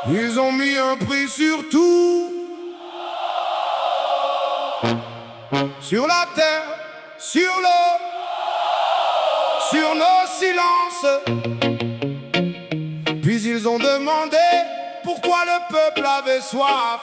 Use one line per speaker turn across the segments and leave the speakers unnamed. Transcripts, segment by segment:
Ils ont mis un prix sur tout, sur la terre, sur l'eau, sur nos silences. Puis ils ont demandé pourquoi le peuple avait soif.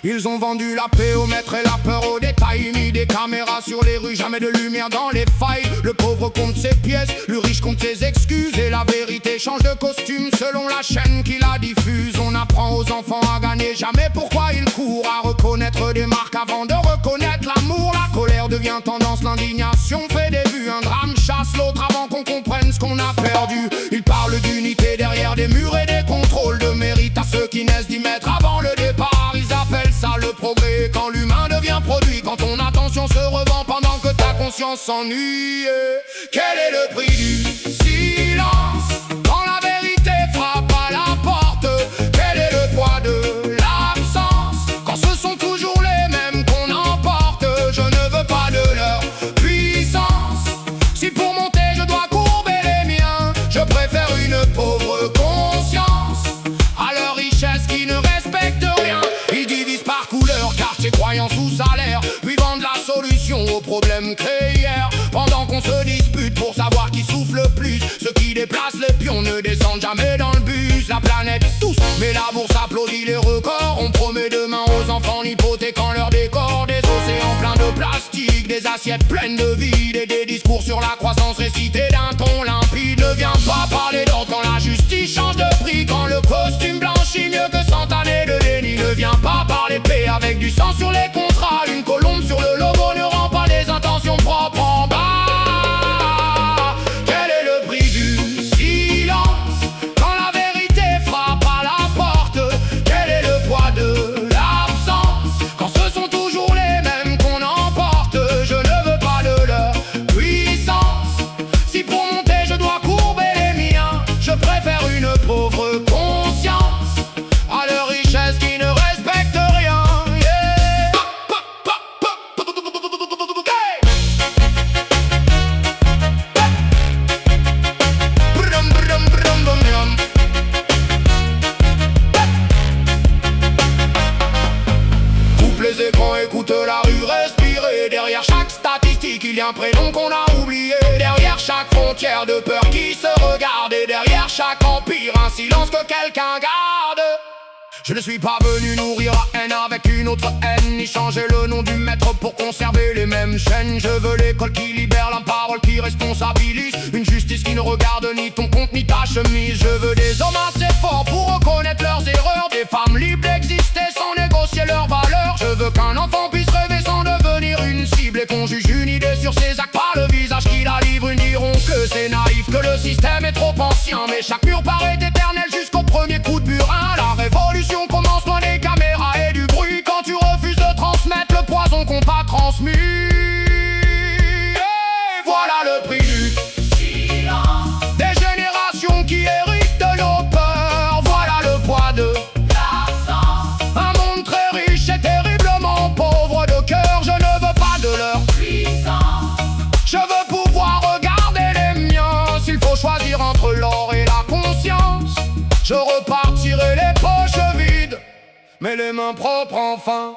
Ils ont vendu la paix au maître et la peur au détail. Mis des caméras sur les rues, jamais de lumière dans les failles. Le pauvre compte ses pièces, le riche compte ses excuses. Et la vérité change de costume selon la chaîne qui la diffuse. On apprend aux enfants à gagner, jamais pourquoi ils courent. À reconnaître des marques avant de reconnaître l'amour. La colère devient tendance, l'indignation fait des vues. Un drame chasse l'autre avant qu'on comprenne ce qu'on a perdu. Ils parlent d'unité derrière des murs et des contrôles. De mérite à ceux qui naissent 10 mètres avant le départ. Ils appellent ça le progrès, quand l'humain devient produit. Quand ton attention se revend pendant que ta conscience s'ennuie. Quel est le prix du silence quand la vérité frappe à la porte? Quel est le poids de l'absence quand ce sont toujours les mêmes qu'on emporte? Je ne veux pas de leur puissance. Si pour monter je dois courber les miens, je préfère une pauvre conscience à leur richesse qui ne respecte rien. Ils divisent par couleur, quartier, croyance ou salaire, puis vendent la solution aux problèmes créés hier. Pendant qu'on se dispute pour savoir qui souffle le plus, ceux qui déplacent les pions ne descendent jamais dans le bus. La planète tous, mais la bourse applaudit les records. On promet demain aux enfants hypothéquant leur décor. Des océans pleins de plastique, des assiettes pleines de vide, et des discours sur la croissance récités d'un ton limpide. Ne viens pas parler d'ordre quand la justice change de prix, quand le costume blanchit mieux que 100 années de déni. Ne viens pas parler paix avec du sang sur les contrats. Une colombe sur le logo ne rend pas les intentions propres en bas. Quel est le prix du silence quand la vérité frappe à la porte? Quel est le poids de l'absence quand ce sont toujours les mêmes qu'on emporte? Je ne veux pas de leur puissance. Si pour monter je dois courber les miens, je préfère une pauvre conscience à leur richesse qui ne respecte rien. Coupe les écrans, écoute la rue respirer. Derrière chaque statistique, il y a un prénom qu'on a oublié. Derrière chaque frontière de peur qui se regarde, et derrière chaque empire, un silence que quelqu'un garde. Je ne suis pas venu nourrir la haine avec une autre haine, ni changer le nom du maître pour conserver les mêmes chaînes. Je veux l'école qui libère, la parole qui responsabilise, une justice qui ne regarde ni ton compte ni ta chemise. Je veux des hommes assez forts pour reconnaître leurs erreurs, des femmes libres d'exister sans négocier leurs valeurs. Je veux qu'un enfant puisse rêver sans devenir une cible, et qu'on juge une idée sur ses actes, pas le visage qui la livre. Ils diront que c'est naïf, que le système est trop ancien, mais chaque mur paraît éternel jusqu'au premier coup de burin. La révolution commence loin des caméras et du bruit, quand tu refuses de transmettre le poison qu'on t'a transmis. Et voilà le prix du silence des générations qui héritent de nos peurs. Voilà le poids de l'absence. Un monde très riche et terriblement pauvre de cœur. Je ne veux pas de leur puissance. Je veux pouvoir regarder les miens. S'il faut choisir entre l'or et la conscience, je repartirai les poches vides, mais les mains propres enfin.